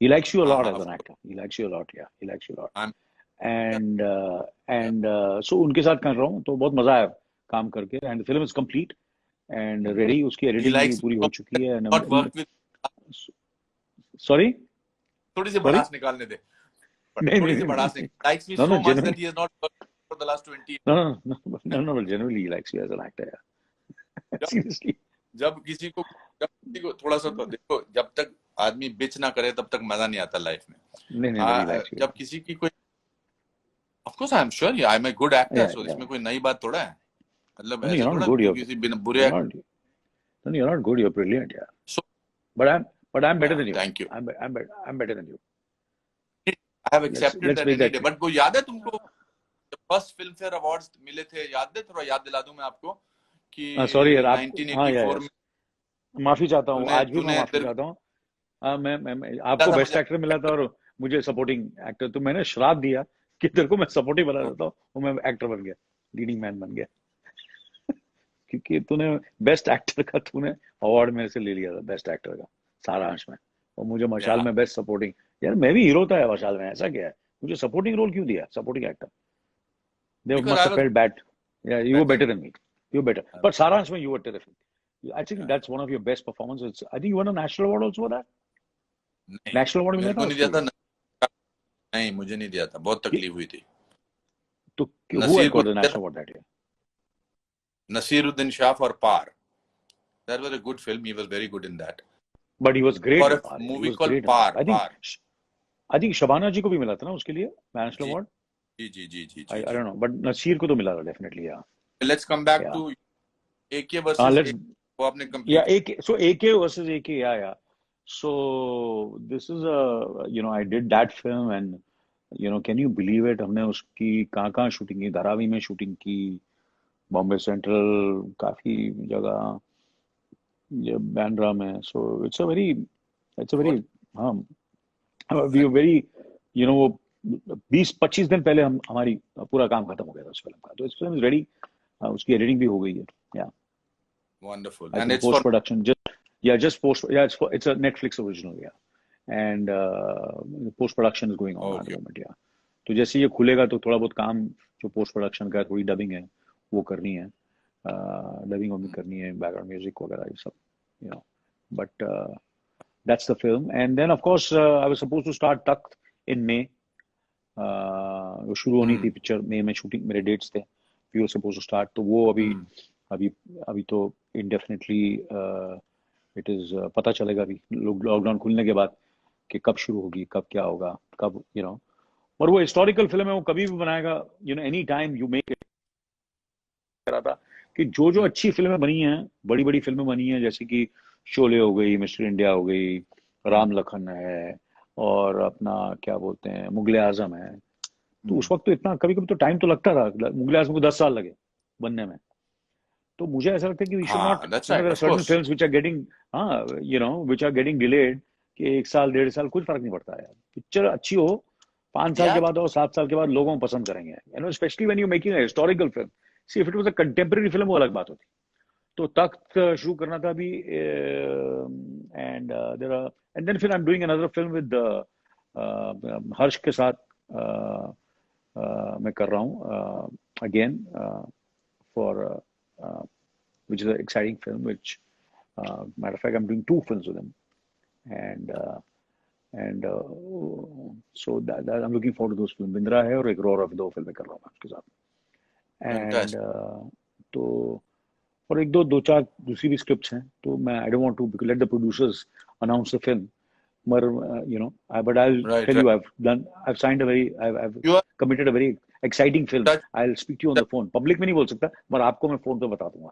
he likes you a lot as an actor he likes you a lot and so उनके साथ कर रहा हूँ तो बहुत मजा आया काम करके and the film is complete and ready उसकी एडिटिंग पूरी हो चुकी है sorry थोड़ी सी भड़ास निकालने दे थोड़ी सी भड़ास likes me so much that he has not worked for the last 20 years no generally he likes you as an actor seriously जब किसी को थोड़ा सा तो देखो जब तक आदमी बिच ना करे तब तक मजा नहीं आता लाइफ में नहीं जब किसी की कोई of course I am sure I am a good actor so इसमें कोई नई बात थोड़ा है मतलब ऐसे थोड़ा किसी बिना बुरे no you're not good you're brilliant so but I'm better than you thank you I'm better than you I have accepted that any day but वो याद है तुमको जब फर्स्ट फिल्म फेयर अवार्ड्स मिले थे याद है थोड़ा याद दिला दूं मैं आपको कि सॉरी यार 1984 में माफी चाहता हूँ आज भी मैं माफी चाहता हूँ मैं आपको बेस्ट एक्टर मिला था और मुझे सपोर्टिंग एक्टर तो मैंने श्राप दिया कि तेरे को मैं सपोर्टिंग बना देता हूँ और मैं एक्टर बन गया लीडिंग मैन बन गया क्योंकि तूने बेस्ट एक्टर का तूने अवार्ड मेरे से ले लिया था बेस्ट एक्टर का सारांश में और मुझे मशाल में बेस्ट सपोर्टिंग यार मैं भी हीरो था मशाल में ऐसा क्या है मुझे सपोर्टिंग रोल क्यों दिया supporting actor they must have felt bad you were better than me you were better but saransh mein you were terrific I think that's one of your best performances I think you won a national award also for that national award मिला था नहीं दिया था नहीं मुझे नहीं दिया था बहुत तकलीफ हुई थी तो who got the national award that year Nasiruddin Shah for Par that was a good film he was very good in that but he was great for a movie called Par I think Shabana जी को भी मिला था ना उसके लिए national award ji I don't know but Naseer को तो मिला था definitely let's come back to AK versus वो आपने complete so AK versus AK yeah so this is I did that film and can you believe it हमने उसकी कहाँ shooting की धारावी में शूटिंग की बॉम्बे सेंट्रल काफी जगह बैंड्रा में so it's a very we were very वो 20-25 दिन पहले हमारी पूरा काम खत्म हो गया था उस फिल्म का तो इस फिल्म इज रेडी उसकी एडिटिंग भी हो गई है या wonderful and it's post production it's a Netflix original and post production is going on at the moment तो जैसे ये खुलेगा तो थोड़ा बहुत काम जो पोस्ट प्रोडक्शन का है, थोड़ी डबिंग है वो करनी है, डबिंग वबिंग करनी है, बैकग्राउंड म्यूजिक वगैरह ये सब, you know, but that's the film. And then of course I was supposed to start Takht in May. वो शुरू होनी थी पिक्चर, मई में शूटिंग मेरे डेट्स थे, we were suppose to start, तो वो अभी अभी अभी तो इनडेफिनेटली इट इज पता चलेगा अभी लॉकडाउन खुलने के बाद कि कब शुरू होगी, कब क्या होगा, कब, यू नो, और वो हिस्टोरिकल फिल्म है, वो कभी भी बनाएगा, you know, any time you make it. रहा था कि जो जो अच्छी फिल्में बनी हैं, बड़ी बड़ी फिल्में बनी हैं, जैसे कि शोले हो गई, मिस्टर इंडिया हो गई, राम लखन है, और अपना क्या बोलते हैं मुगले आजम है, तो उस वक्त तो इतना कभी कभी तो टाइम तो लगता था, मुगले आजम को 10 साल लगे बनने में। तो मुझे ऐसा लगता है कि we should not, that's you right, no, of certain course. Films which are getting, हाँ, you know, which are getting delayed, कि 1 साल 1.5 साल कुछ फर्क नहीं पड़ता है, पिक्चर अच्छी हो 5 साल के Yeah, बाद और 7 साल के बाद लोगों को पसंद करेंगे, you know, specially when you making a historical film. See if it was a contemporary film वो अलग बात होती। तो तख्त शुरू करना था अभी, and there are, and then फिर I am doing another film with Harsh के साथ, मैं कर रहा हूँ again for which is an exciting film, which matter of fact I'm doing 2 films with him, and so that I'm looking forward to those films. Bindra है और एक और 2 फिल्में कर रहा हूँ मैं उसके साथ, एंड fantastic. तो और एक दो 4 दूसरी भी स्क्रिप्ट्स हैं, तो मैं I don't want to let the producers announce the film, मगर you know, but I'll Right, tell right. you I've signed a very, I've You are committed a very exciting film. touch. I'll speak to you on the phone, public में नहीं बोल सकता, मगर आपको मैं phone पे बता दूंगा।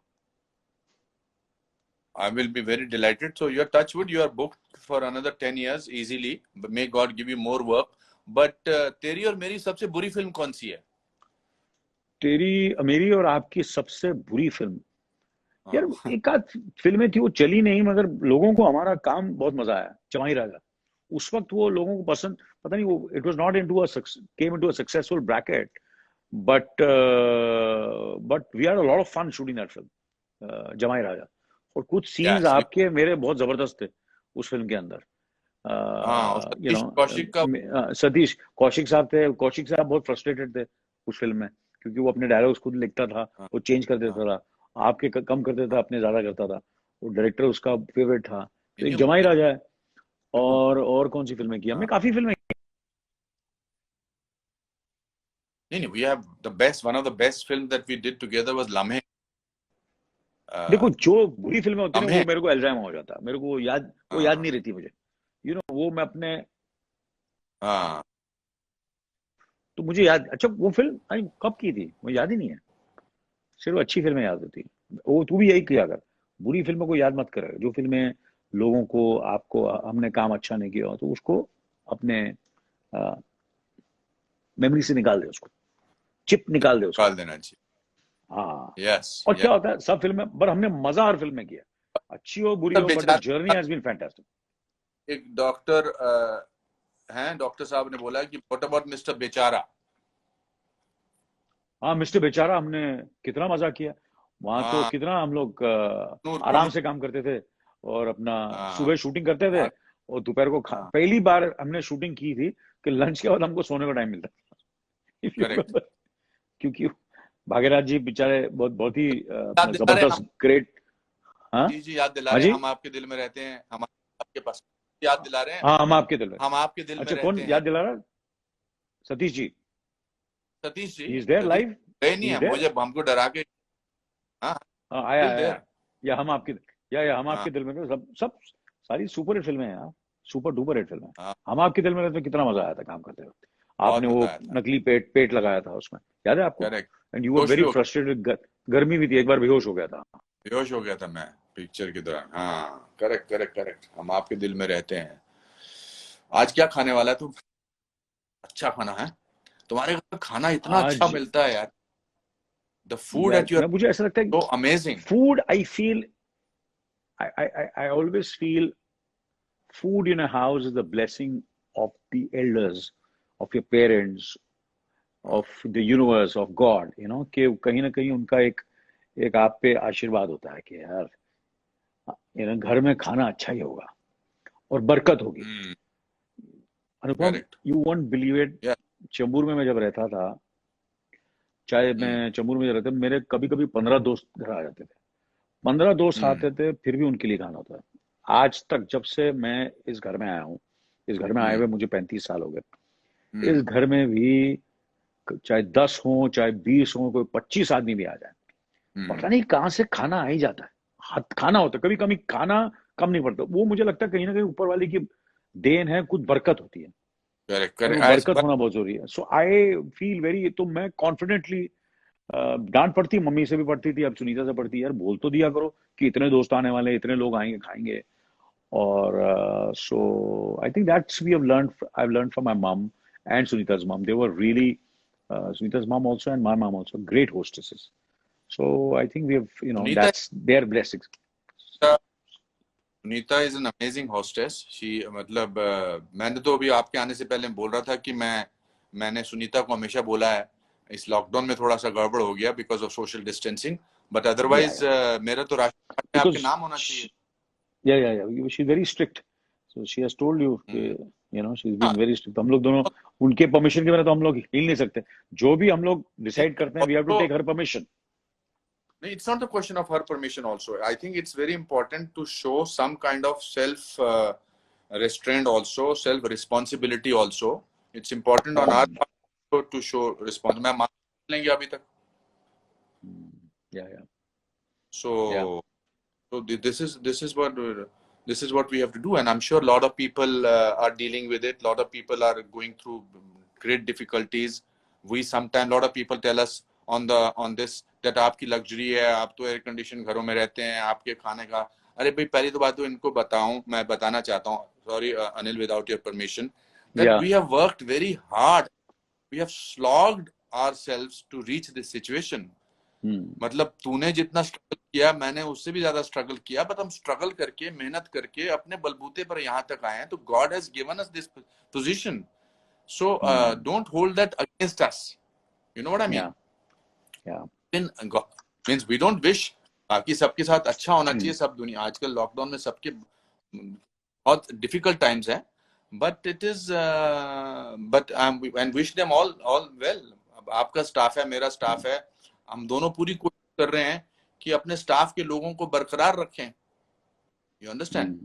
I will be very delighted. So you're Touchwood, you are booked for another 10 years easily. But may God give you more work. But तेरी और मेरी सबसे बुरी फिल्म कौन सी है? मेरी और आपकी सबसे बुरी फिल्म, यार एक आध फिल्में थी वो चली नहीं, मगर लोगों को हमारा काम बहुत मजा आया, जवाई राजा। उस वक्त वो लोगों को पसंद, पता नहीं, वो it was not into came into a successful bracket, but we had a lot of fun shooting that film, Jawai Raja. और कुछ Yeah, सीन्स actually. आपके मेरे बहुत जबरदस्त थे उस फिल्म के अंदर, हाँ, और यू सतीश कौशिक का नो, सतीश कौशिक साहब थे, कौशिक साहब बहुत फ्रस्ट्रेटेड थे उस फिल्म में, क्योंकि वो अपने डायलॉग्स खुद लिखता था, हाँ, वो चेंज कर देता हाँ, था, आपके कम कर देता था, हाँ। अपने ज्यादा करता था, वो डायरेक्टर उसका फेवरेट था। तो एक नहीं, जमाई राजा है, वो- और कौन सी फिल्में की हमने, हाँ। काफी फिल्में। नहीं, we have the best, one of the best films that we did together was लम्हे. देखो, जो बुरी फिल्में होती है ना, लम्हे. वो मेरे को अल्जाइमर हो जाता है, मेरे को वो याद नहीं हाँ, रहती मुझे, यू नो, वो मैं अपने, हाँ. तो मुझे याद, अच्छा वो फिल्म कब की थी मुझे याद ही नहीं है, सिर्फ अच्छी फिल्में याद होती है। वो तू भी यही किया कर, बुरी फिल्मों को याद मत कर, जो फिल्में लोगों को, आपको, हमने काम अच्छा नहीं किया तो उसको अपने मेमोरी से निकाल दे, उसको चिप निकाल दे उसका। निकाल देना चाहिए. हाँ, Yes, और yes. क्या होता है, सब फिल्में, पर हमने मजा हर फिल्म में किया, अच्छी हो बुरी तो हो, but the journey has been fantastic. एक डॉक्टर हैं, डॉक्टर साहब ने बोला कि व्हाट अबाउट मिस्टर बेचारा. हाँ, मिस्टर बेचारा, हमने कितना मजा किया वहां, तो हाँ, कितना हम लोग नूर आराम से काम करते थे, और अपना हाँ, सुबह शूटिंग करते थे, हाँ, और दोपहर को हाँ. पहली बार हमने शूटिंग की थी कि लंच के बाद हमको सोने का टाइम मिलता था, if you करेक्ट. remember। क्योंकि भाग्यराज जी बेचारे बहुत ही याद अपना दिला रहे हम. जबरदस्त ग्रेट। हाँ, जी याद दिला हाँ रहे हैं, जी, हम आपके दिल में रहते हैं, हम आपके पास. याद दिला रहे हैं, हाँ, हम आपके दिल में। हम आपके दिल में अच्छा, कौन रहते याद हैं. दिला रहा? Satish ji, Satish ji, he is there Satish live, गए नहीं ही इज है, देयर। मुझे हमको डरा के. हाँ, हाँ, आया स्टिल आया देयर. आया। या हम आपके, या हम हाँ, आपके दिल में, तो सब सब सारी सुपर हिट फिल्में हैं यार, सुपर डुपर हिट फिल्में। हाँ, हम आपके दिल में रहते, कितना मजा आया था काम करते वक्त, बहुत आपने मजा वो आया था. नकली पेट लगाया था उसमें, याद है आपको? करेक्ट. एंड यू वर बेहोश भी वेरी हो, फ्रस्ट्रेटेड, गर्मी भी थी, एक बार बेहोश हो गया था। बेहोश हो गया था मैं पिक्चर के दौरान. हाँ, करेक्ट करेक्ट करेक्ट. हम आपके दिल में रहते हैं. आज क्या खाने वाला है तू? अच्छा खाना है तुम्हारे घर? खाना इतना अच्छा आज मिलता है यार. द फूड यार, एट योर मुझे ऐसा लगता है so amazing. Food, I feel, I always feel food in a house is the blessing of the elders, of your parents, of the universe, of God, you know, कि कहीं ना कहीं उनका एक आप पे आशीर्वाद होता है कि यार, you know, घर में खाना अच्छा ही होगा और बरकत होगी। Anupam, correct. you won't believe it, Yeah. Chembur में मैं जब रहता था, चाहे मैं चेंबूर में जब रहता, मेरे कभी कभी 15 दोस्त घर आ जाते थे। 15 दोस्त आते थे, फिर भी उनके लिए खाना होता है। आज तक जब से मैं इस घर में आया हूँ, इस घर में आए हुए मुझे 35 साल हो गए, इस घर में भी चाहे 10 हो, चाहे 20 हो, कोई 25 आदमी भी आ जाए, पता नहीं कहाँ से खाना आ ही जाता है। खाना होता है, कभी कभी खाना कम नहीं पड़ता। वो मुझे लगता है कहीं ना कहीं ऊपर वाले की देन है, कुछ बरकत होती है, करेक्ट और वो करेक्ट बरकत होना बहुत जरूरी है। सो आई फील वेरी, तो मैं कॉन्फिडेंटली, डांट पड़ती, मम्मी से भी पड़ती थी, अब सुनीता से पड़ती है, यार बोल तो दिया करो कि इतने दोस्त आने वाले हैं, इतने लोग आएंगे खाएंगे। और so I think that's we have learn, I have learn from my mom and Sunita's mom. They were really, Sunita's mom also and my mom also, great hostesses. So I think we have, Sunita that's their blessings. Sunita is an amazing hostess. She मतलब मैंने तो अभी आपके आने से पहले बोल रहा था कि मैंने सुनीता को हमेशा बोला है, इस लॉकडाउन में थोड़ा सा गड़बड़ हो गया because of social distancing, but otherwise मेरा तो राशन कार्ड में आपके Because नाम होना चाहिए। she's very strict. So she has told you कि, she's been very strict. हम लोग दोनों उनके परमिशन के बिना तो हम लोग हिल नहीं सकते। जो भी हम लोग डिसाइड करते हैं, we have to take her permission. It's not the question of her permission also. I think it's very important to show some kind of self restraint also, self responsibility also. It's important on our part to show response. मैं मान लेंगे अभी तक। Yeah. So this is what we have to do, and I'm sure a lot of people are dealing with it. A lot of people are going through great difficulties. A lot of people tell us on this that आपकी luxury है, आप तो air condition घरों में रहते हैं, आपके खाने का। अरे भाई, पहली तो बात तो इनको मैं बताना चाहता हूँ, sorry Anil, without your permission, that we have worked very hard, we have slogged ourselves to reach this situation. मतलब तूने जितना स्ट्रगल किया, मैंने उससे भी ज्यादा स्ट्रगल किया, बट हम स्ट्रगल करके, मेहनत करके अपने बलबूते पर यहाँ तक आए हैं। तो God has given us this position, so don't hold that against us, you know what I mean. Means we don't wish बाकी सबके साथ अच्छा होना चाहिए, सब दुनिया आजकल लॉकडाउन में सबके बहुत डिफिकल्ट टाइम्स है, but it is but and wish them all well. आपका स्टाफ है, मेरा स्टाफ है, हम दोनों पूरी कोशिश कर रहे हैं कि अपने स्टाफ के लोगों को बरकरार रखें। You understand?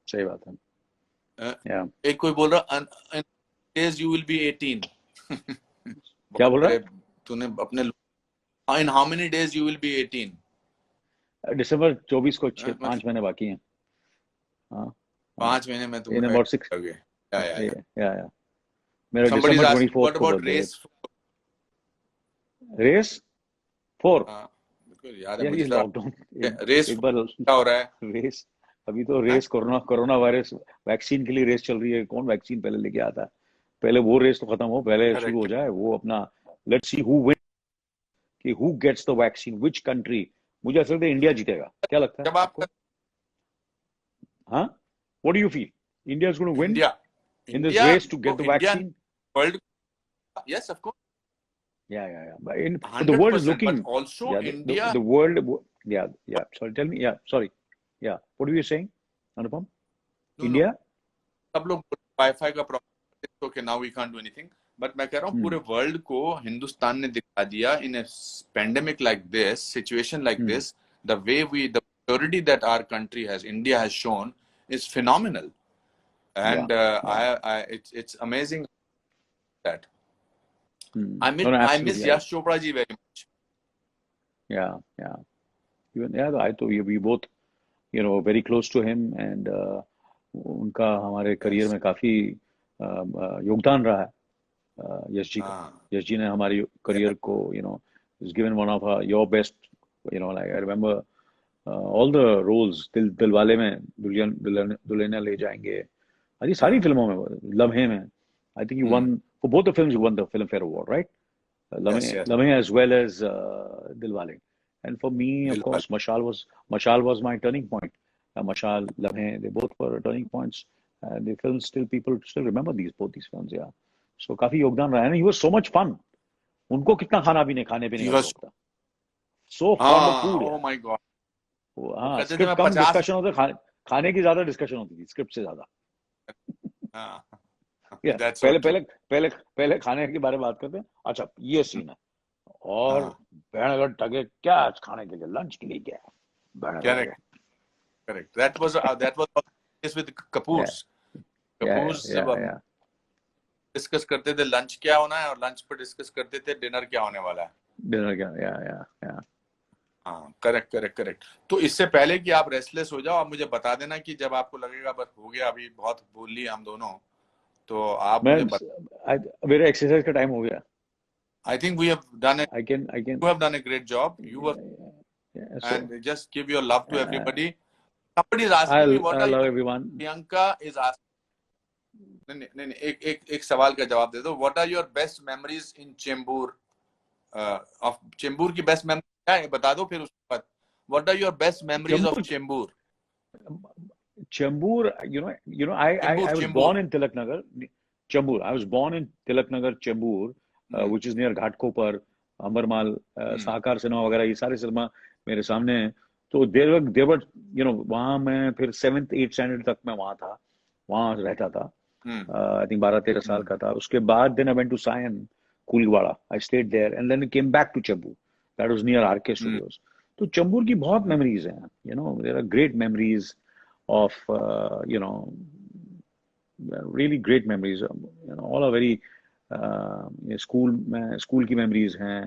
सही बात है। एक कोई बोल रहा डेज यू विल बी 18। क्या बोल रहा है तूने अपने in how many days you will be 18? दिसंबर 24 को 5 महीने बाकी हैं। 5 महीने में तुम about 6 या मेरा दिसंबर 24 को बर्थडे। रेस 4 याद है मुझे लॉकडाउन। रेस एक बार क्या हो रहा है रेस, अभी तो रेस कोरोना वायरस वैक्सीन के लिए रेस चल रही है, कौन वैक्सीन पहले लेके आता है। पहले वो रेस तो खत्म हो, पहले शुरू हो जाए वो अपना, लेट्स सी हु विन, कि who gets the vaccine, which country. मुझे ऐसा लगता है इंडिया जीतेगा, क्या लगता है जब आपको? हाँ, what do you feel? India is going to win in this race to get the vaccine? World, yes, of course. Yeah. But the world is looking. But also India. The world. Yeah. Sorry, tell me. Yeah, sorry. Yeah. What were you saying, Anupam? India? सब लोग wifi का problem, okay, now we can't do anything. But मैं कह रहा हूँ पूरे world को हिंदुस्तान ने दिखा दिया in a pandemic like this, situation like this, the maturity that our country has, India has shown is phenomenal. And it's amazing that I miss Yash Chopra ji very much. Yeah. Even we both, very close to him, and उनका हमारे career में काफी योगदान रहा है यश जी का। यश जी ने हमारी करियर को, is given one of your best, like I remember all the roles, Dilwale में दुल्हनिया ले जाएंगे, अरे सारी फिल्मों में, लम्हे में, I think you won for both the films. You won the Filmfare Award, right? Lamhe as well as Dilwale. And for me, of course, Mashal was my turning point. Mashal, Lamhe, they both were turning points. The films people still remember both these films. Yeah. So काफी योगदान रहा है. And he was so much fun. उनको कितना खाने पीने का शौक था. So fond of food. Oh my God. हाँ, स्क्रिप्ट कम डिस्कशन होता, खाने की ज्यादा डिस्कशन होती थी स्क्रिप्ट से ज्यादा. या दैट्स पहले सो ट्रू। पहले पहले पहले खाने के बारे में बात करते हैं। अच्छा, ये सीन है। और हाँ, भेड़ टके क्या आज खाने के लिए, लंच के लिए क्या है, भेड़ टके। Correct correct. That was case with या कपूर्स। कपूर्स या या डिस्कस करते थे लंच क्या होना है, और लंच पर डिस्कस करते थे डिनर क्या होने वाला है। डिनर क्या, या हाँ, करेक्ट करेक्ट करेक्ट। तो इससे पहले कि आप रेस्टलेस हो जाओ, आप मुझे बता देना कि जब आपको लगेगा बस हो गया, अभी बहुत बोल लिए हम दोनों, तो आप मैं मुझे मेरा एक्सरसाइज का टाइम हो गया। I think we have done I can you have done a great job. You were, so and just give your love to everybody. Somebody is asking me, what I are love you? Everyone. Priyanka is asking. नहीं नहीं नहीं नहीं, एक सवाल का जवाब दे दो। What are your best memories in Chembur? Of Chembur की best memory क्या है बता दो, फिर उसके बाद What are your best memories of Jammu Chembur? Chembur, I was Chembur. born in Tilak Nagar. Chembur. I was born in Tilak Nagar, Chembur, which is near Ghatkopar, Ambermal, Sahakar cinema वगैरह, ये सारे सिनेमा मेरे सामने हैं। तो देवर वहाँ मैं फिर 7th 8th स्टैंडर्ड तक मैं वहाँ था, वहाँ रहता था। आई थिंक 12-13 साल का था। उसके बाद then I went to Sion, Koliwada. I stayed there and then came back to Chembur, that was near RK studios. तो चेंबूर की बहुत मेमोरीज हैं, there are great memories of really great memories. All are very school की memories हैं।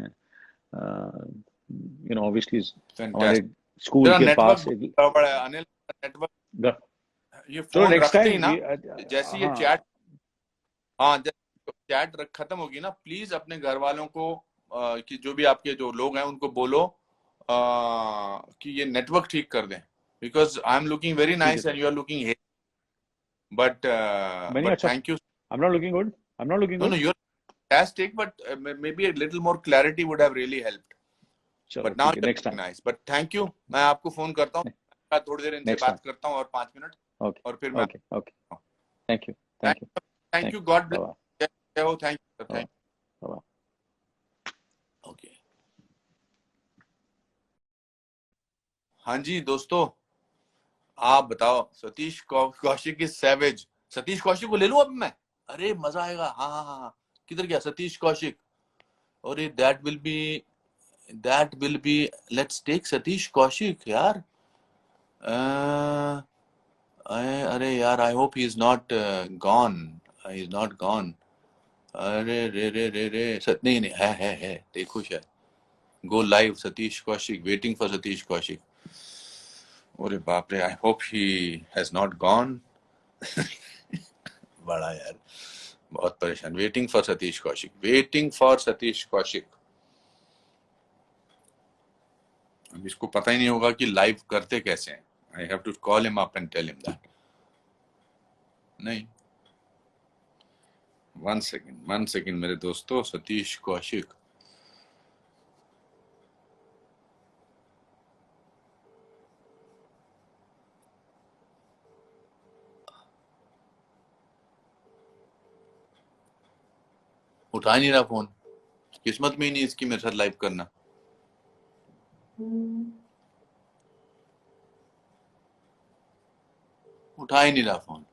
obviously हमारे Fantastic. School तेरा के network पास एक बड़ा है अनिल, नेटवर्क। ये चलो फोन नेक्स्ट रखते ही टाइम ना, ये जैसे ये हाँ चैट, हाँ जब चैट खत्म होगी ना, प्लीज अपने घर वालों को कि जो भी आपके जो लोग हैं उनको बोलो कि ये नेटवर्क ठीक कर दें, because I am looking very ठीक है nice and you are looking, but मैं नहीं अच्छा, thank you. I'm not looking good, I'm not looking no no, good। You are fantastic, but may be a little more clarity would have really helped, चलो but now ठीक है, you're next looking time, nice, but thank you। मैं आपको phone करता हूँ, मैं थोड़ी देर इनसे नेक्स्ट टाइम। बात करता हूँ और 5 मिनट, ओके और फिर मैं okay okay, thank you thank thank you thank thank you, you, God bye bless. जय हो, thank you, bye thank bye. Okay. हाँ जी दोस्तों, आप बताओ। Satish Kaushik is savage. सतीश कौशिक को ले लूं अब मैं? अरे मजा आएगा। हाँ हाँ हाँ हाँ। किधर गया सतीश कौशिक? अरे that will be let's take Satish Kaushik यार। अरे यार, I hope he is not gone, he is not gone. अरे रे रे रे रे, नहीं नहीं, है देखो शायद। Go live Satish Kaushik, waiting for Satish Kaushik. अरे बाप रे, आई hope he has not gone. बड़ा यार, बहुत परेशान। Waiting for Satish Kaushik, waiting for Satish Kaushik. अब इसको पता ही नहीं होगा कि लाइव करते कैसे हैं। I have to call him up and tell him that. नहीं, 1 सेकेंड मेरे दोस्तों। सतीश कौशिक, उठा नहीं रहा फोन। किस्मत में ही नहीं इसकी मेरे साथ लाइव करना। उठा ही नहीं रहा फोन,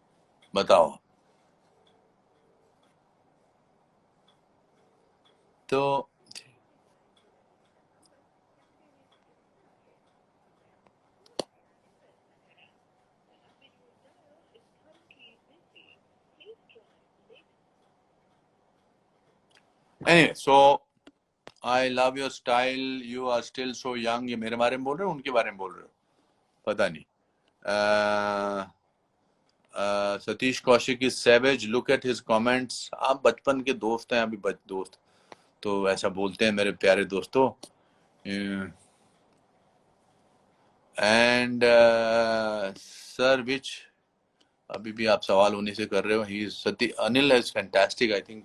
बताओ। तो anyway, so I love your style, you are still so young। ये मेरे बारे में बोल रहे हो, उनके बारे में बोल रहे हो, पता नहीं। Satish Kaushik is savage, look at his comments. आप बचपन के दोस्त हैं, अभी दोस्त तो ऐसा बोलते हैं मेरे प्यारे दोस्तों। एंड सर विच, अभी भी आप सवाल होने से कर रहे हो। He Anil is fantastic, I think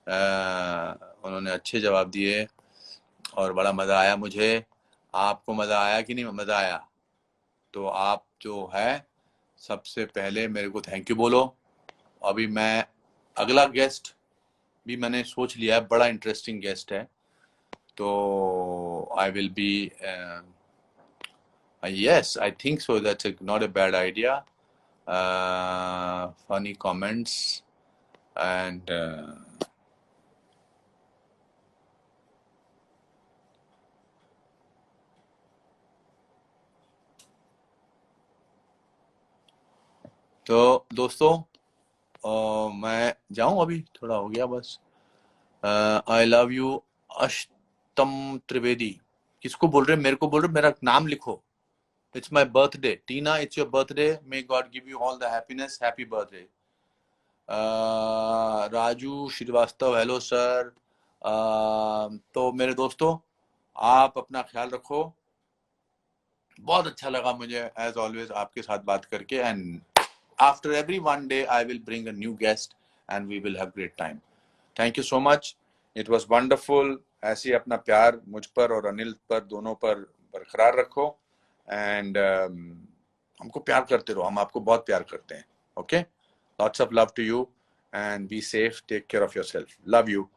उन्होंने अच्छे जवाब दिए और बड़ा मजा आया मुझे। आपको मजा आया कि नहीं? मजा आया तो आप जो है सबसे पहले मेरे को थैंक यू बोलो। अभी मैं अगला गेस्ट भी मैंने सोच लिया है, बड़ा इंटरेस्टिंग गेस्ट है, तो I will be yes, I think so, that's not a bad idea। funny comments, and तो दोस्तों मैं जाऊं, अभी थोड़ा हो गया बस। आई लव यू अष्टम त्रिवेदी। किसको बोल रहे, मेरे को बोल रहे, मेरा नाम लिखो। It's my birthday Tina, it's your birthday, may God give you all the happiness, happy birthday. Raju Srivastava, hello sir. तो मेरे दोस्तों, आप अपना ख्याल रखो। बहुत अच्छा लगा मुझे एज ऑलवेज आपके साथ बात करके, and after every one day I will bring a new guest and we will have great time. Thank you so much, it was wonderful. ऐसे ही अपना प्यार मुझ पर और अनिल पर, दोनों पर बरकरार रखो, एंड हमको प्यार करते रहो, हम आपको बहुत प्यार करते हैं। Okay, lots of love to you and be safe, take care of yourself, love you.